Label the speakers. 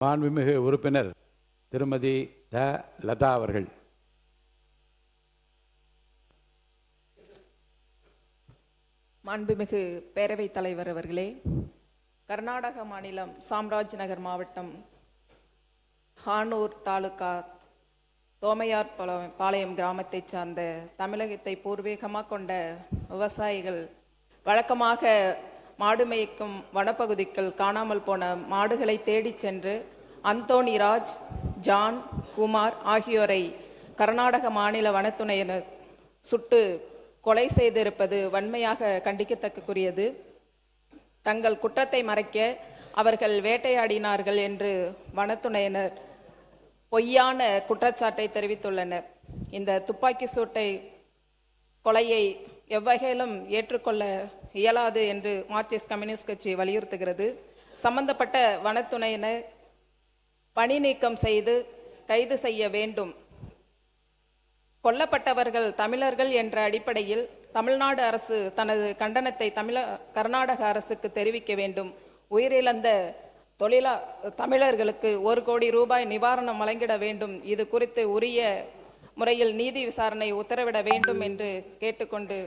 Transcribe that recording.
Speaker 1: மாண்புமிகு உறுப்பினர் திருமதி த லதா அவர்கள்.
Speaker 2: மாண்புமிகு பேரவைத் தலைவர் அவர்களே, கர்நாடக மாநிலம் சாம்ராஜ் நகர் மாவட்டம் ஹானூர் தாலுகா தோமையார் பாளையம் கிராமத்தைச் சார்ந்த தமிழகத்தை பூர்வீகமாக கொண்ட விவசாயிகள் வழக்கமாக மாடு மேய்க்கும் வனப்பகுதிக்குள் காணாமல் போன மாடுகளை தேடிச் சென்று அந்தோணிராஜ், ஜான், குமார் ஆகியோரை கர்நாடக மாநில வனத்துறையினர் சுட்டு கொலை செய்திருப்பது வன்மையாக கண்டிக்கத்தக்கக்குரியது. தங்கள் குற்றத்தை மறைக்க அவர்கள் வேட்டையாடினார்கள் என்று வனத்துறையினர் பொய்யான குற்றச்சாட்டை தெரிவித்துள்ளனர். இந்த துப்பாக்கி சூட்டை கொலையை எவ்வகையிலும் ஏற்றுக்கொள்ள இயலாது என்று மார்க்சிஸ்ட் கம்யூனிஸ்ட் கட்சி வலியுறுத்துகிறது. சம்பந்தப்பட்ட வனத்துறையினர் பணி நீக்கம் செய்து கைது செய்ய வேண்டும். கொல்லப்பட்டவர்கள் தமிழர்கள் என்ற அடிப்படையில் தமிழ்நாடு அரசு தனது கண்டனத்தை கர்நாடக அரசுக்கு தெரிவிக்க வேண்டும். உயிரிழந்த தமிழர்களுக்கு 1 கோடி ரூபாய் நிவாரணம் வழங்கிட வேண்டும். இது குறித்து உரிய முறையில் நீதி விசாரணை உத்தரவிட வேண்டும் என்று கேட்டுக்கொண்டு